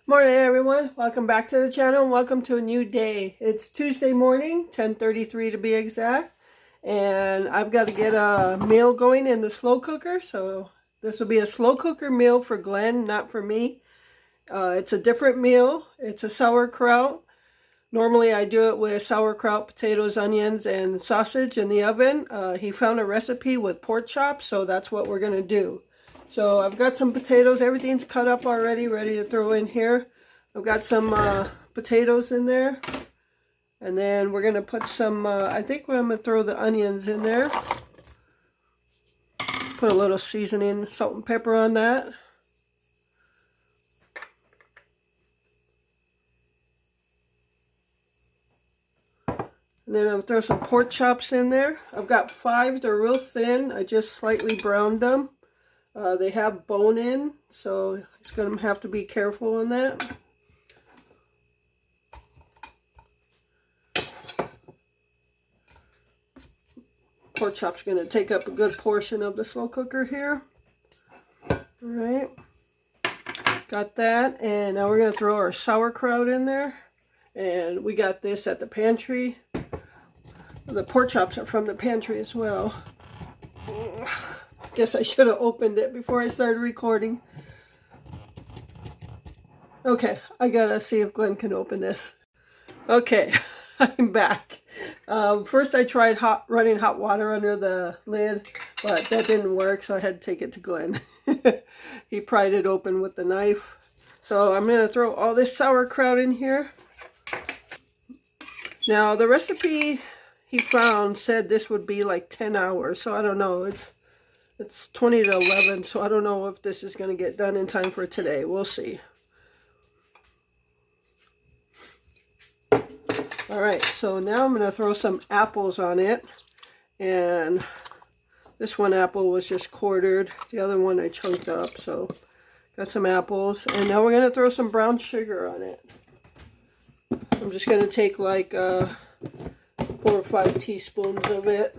Morning everyone, welcome back to the channel and welcome to a new day. It's Tuesday morning, 10:33 to be exact, and I've got to get a meal going in the slow cooker. So this will be a slow cooker meal for Glenn, not for me. It's a different meal. It's a sauerkraut. Normally I do it with sauerkraut, potatoes, onions, and sausage in the oven. He found a recipe with pork chops, so that's what we're going to do. So I've got some potatoes. Everything's cut up already, ready to throw in here. I've got some potatoes in there. And then we're going to put some, I think I'm going to throw the onions in there. Put a little seasoning, salt and pepper on that. And then I'll throw some pork chops in there. I've got 5. They're real thin. I just slightly browned them. They have bone in, so it's going to have to be careful on that. Pork chop's going to take up a good portion of the slow cooker here. All right, got that, and now we're going to throw our sauerkraut in there. And we got this at the pantry. The pork chops are from the pantry as well. Guess I should have opened it before I started recording. Okay, I gotta see if Glenn can open this. Okay, I'm back. First I tried running hot water under the lid, but that didn't work, so I had to take it to Glenn. He pried it open with the knife. So I'm gonna throw all this sauerkraut in here. Now the recipe he found said this would be like 10 hours, so I don't know. It's 20 to 11, so I don't know if this is going to get done in time for today. We'll see. Alright, so now I'm going to throw some apples on it. And this one apple was just quartered. The other one I chunked up, so got some apples. And now we're going to throw some brown sugar on it. I'm just going to take like 4 or 5 teaspoons of it.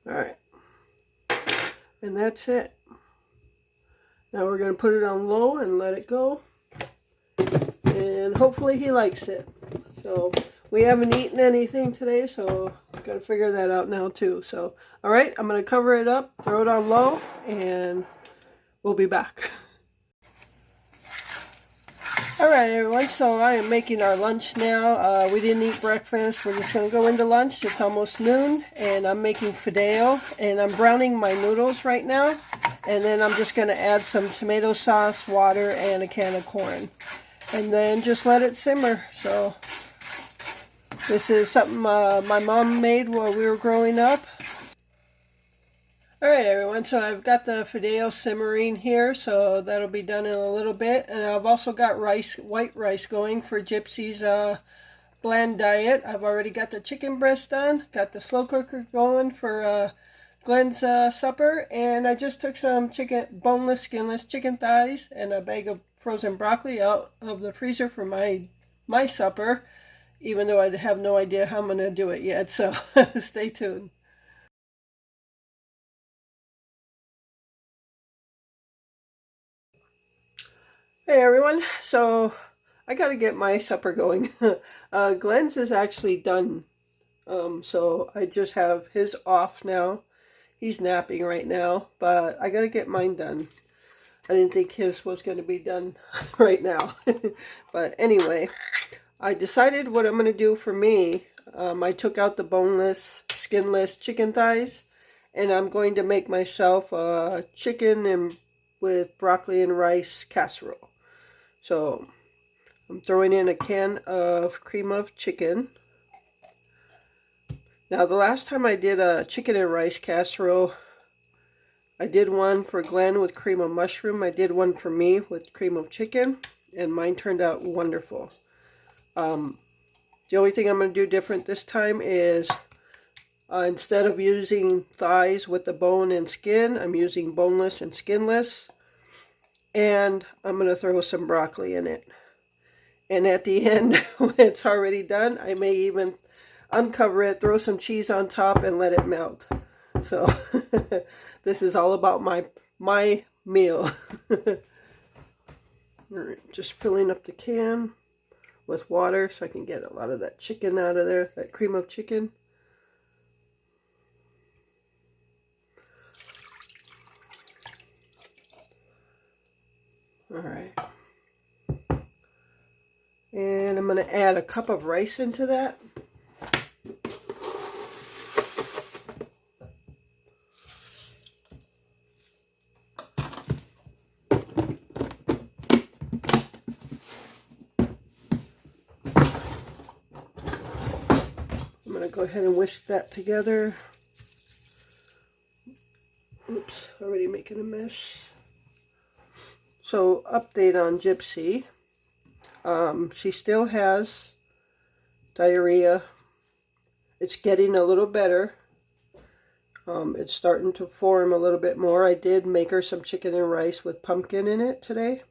Alright, and that's it. Now we're going to put it on low and let it go. And hopefully he likes it. So we haven't eaten anything today, so I've got to figure that out now too. So, alright, I'm going to cover it up, throw it on low, and we'll be back. Alright everyone, so I am making our lunch now. We didn't eat breakfast, we're just going to go into lunch. It's almost noon, and I'm making fideo, and I'm browning my noodles right now. And then I'm just going to add some tomato sauce, water, and a can of corn. And then just let it simmer. So this is something my mom made while we were growing up. Alright everyone, so I've got the fideo simmering here, so that'll be done in a little bit. And I've also got rice, white rice going for Gypsy's bland diet. I've already got the chicken breast done, got the slow cooker going for Glenn's supper, and I just took some boneless, skinless chicken thighs and a bag of frozen broccoli out of the freezer for my supper, even though I have no idea how I'm going to do it yet, so stay tuned. Hey everyone, so I gotta get my supper going. Glenn's is actually done, so I just have his off now. He's napping right now, but I gotta get mine done. I didn't think his was going to be done right now. But anyway, I decided what I'm going to do for me. I took out the boneless, skinless chicken thighs, and I'm going to make myself a chicken and with broccoli and rice casserole. So I'm throwing in a can of cream of chicken. Now the last time I did a chicken and rice casserole, I did one for Glenn with cream of mushroom. I did one for me with cream of chicken, and mine turned out wonderful. The only thing I'm going to do different this time is instead of using thighs with the bone and skin, I'm using boneless and skinless. And I'm going to throw some broccoli in it. And at the end, when it's already done, I may even uncover it, throw some cheese on top, and let it melt. So this is all about my meal. All right, just filling up the can with water so I can get a lot of that chicken out of there, that cream of chicken. All right. And I'm going to add a cup of rice into that. I'm going to go ahead and whisk that together. Oops, already making a mess. So, update on Gypsy. She still has diarrhea. It's getting a little better. It's starting to form a little bit more. I did make her some chicken and rice with pumpkin in it today.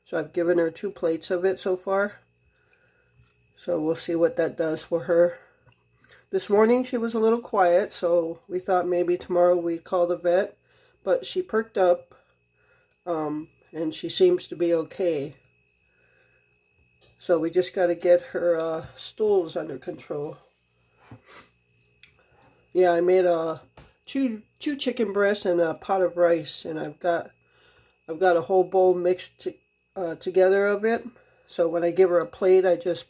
So I've given her 2 plates of it so far. So we'll see what that does for her. This morning she was a little quiet, so we thought maybe tomorrow we'd call the vet. But she perked up, and she seems to be okay. So we just got to get her stools under control. Yeah, I made two chicken breasts and a pot of rice, and I've got a whole bowl mixed together of it. So when I give her a plate, I just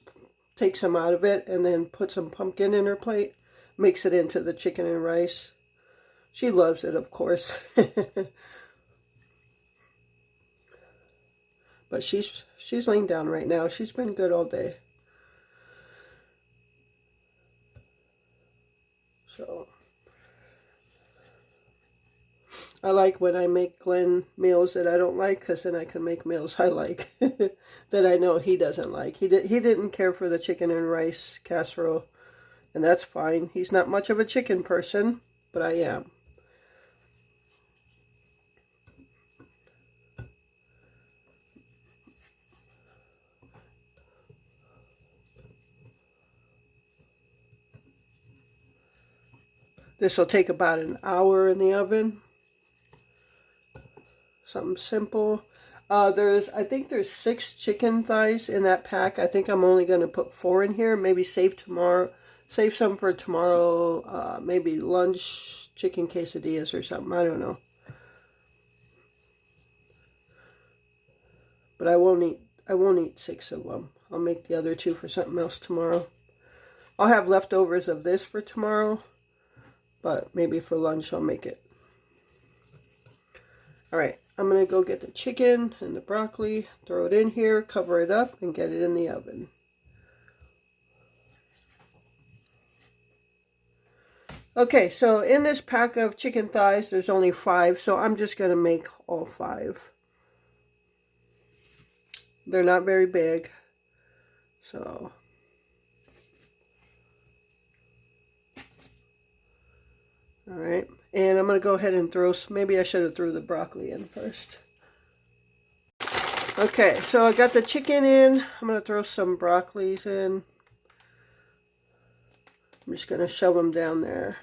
take some out of it and then put some pumpkin in her plate, mix it into the chicken and rice. She loves it, of course. But she's laying down right now. She's been good all day. So I like when I make Glenn meals that I don't like, because then I can make meals I like that I know he doesn't like. He didn't care for the chicken and rice casserole, and that's fine. He's not much of a chicken person, but I am. This will take about an hour in the oven. Something simple. I think there's 6 chicken thighs in that pack. I think I'm only going to put 4 in here. Maybe save some for tomorrow. Maybe lunch chicken quesadillas or something. I don't know. But I won't eat 6 of them. I'll make the other 2 for something else tomorrow. I'll have leftovers of this for tomorrow, but maybe for lunch I'll make it. All right, I'm going to go get the chicken and the broccoli, throw it in here, cover it up, and get it in the oven. Okay, so in this pack of chicken thighs, there's only 5, so I'm just going to make all 5. They're not very big, so... All right, and I'm going to go ahead and maybe I should have threw the broccoli in first. Okay, so I got the chicken in. I'm going to throw some broccolis in. I'm just going to shove them down there.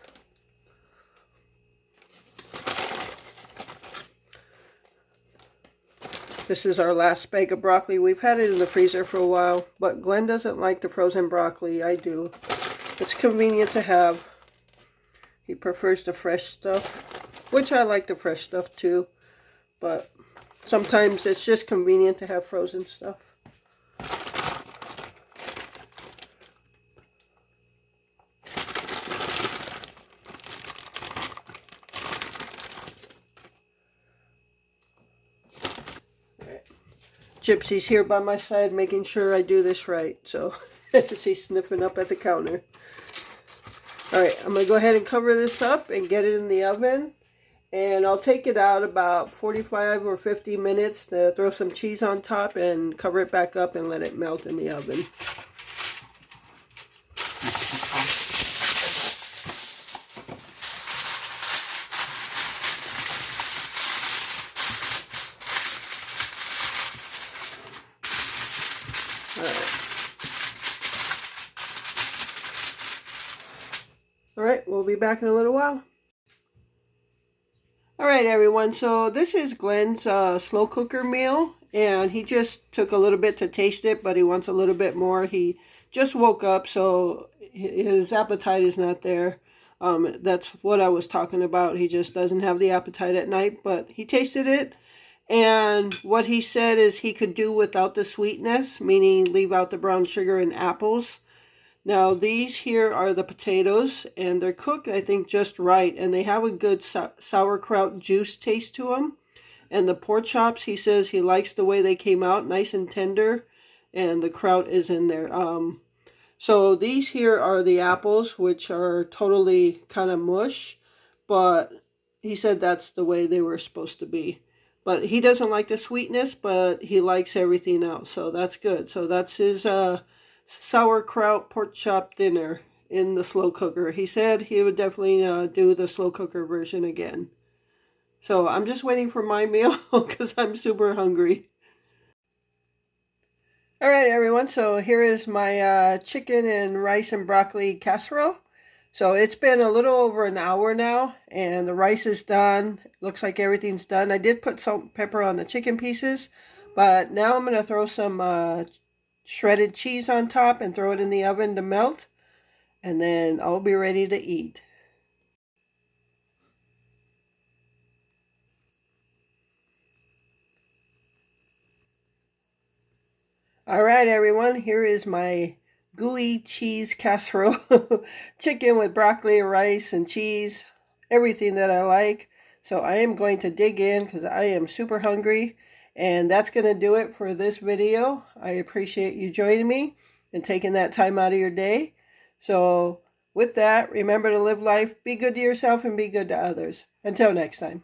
This is our last bag of broccoli. We've had it in the freezer for a while, but Glenn doesn't like the frozen broccoli. I do. It's convenient to have. He prefers the fresh stuff, which I like the fresh stuff too, but sometimes it's just convenient to have frozen stuff. Right. Gypsy's here by my side making sure I do this right, so she's sniffing up at the counter. Alright, I'm going to go ahead and cover this up and get it in the oven. And I'll take it out about 45 or 50 minutes to throw some cheese on top and cover it back up and let it melt in the oven. All right, we'll be back in a little while. All right, everyone, so this is Glenn's slow cooker meal, and he just took a little bit to taste it, but he wants a little bit more. He just woke up, so his appetite is not there. That's what I was talking about. He just doesn't have the appetite at night, but he tasted it, and what he said is he could do without the sweetness, meaning leave out the brown sugar and apples. Now, these here are the potatoes, and they're cooked, I think, just right, and they have a good sauerkraut juice taste to them. And the pork chops, he says he likes the way they came out, nice and tender, and the kraut is in there. So these here are the apples, which are totally kind of mush, but he said that's the way they were supposed to be. But he doesn't like the sweetness, but he likes everything else, so that's good. So that's his sauerkraut pork chop dinner in the slow cooker. He said he would definitely do the slow cooker version again. So I'm just waiting for my meal because I'm super hungry. All right, everyone. So here is my chicken and rice and broccoli casserole. So it's been a little over an hour now, and the rice is done. Looks like everything's done. I did put salt and pepper on the chicken pieces, but now I'm going to throw some shredded cheese on top and throw it in the oven to melt, and then I'll be ready to eat. All right, everyone, here is my gooey cheese casserole. Chicken with broccoli, rice, and cheese, everything that I like. So I am going to dig in because I am super hungry. And that's going to do it for this video. I appreciate you joining me and taking that time out of your day. So with that, remember to live life, be good to yourself, and be good to others. Until next time.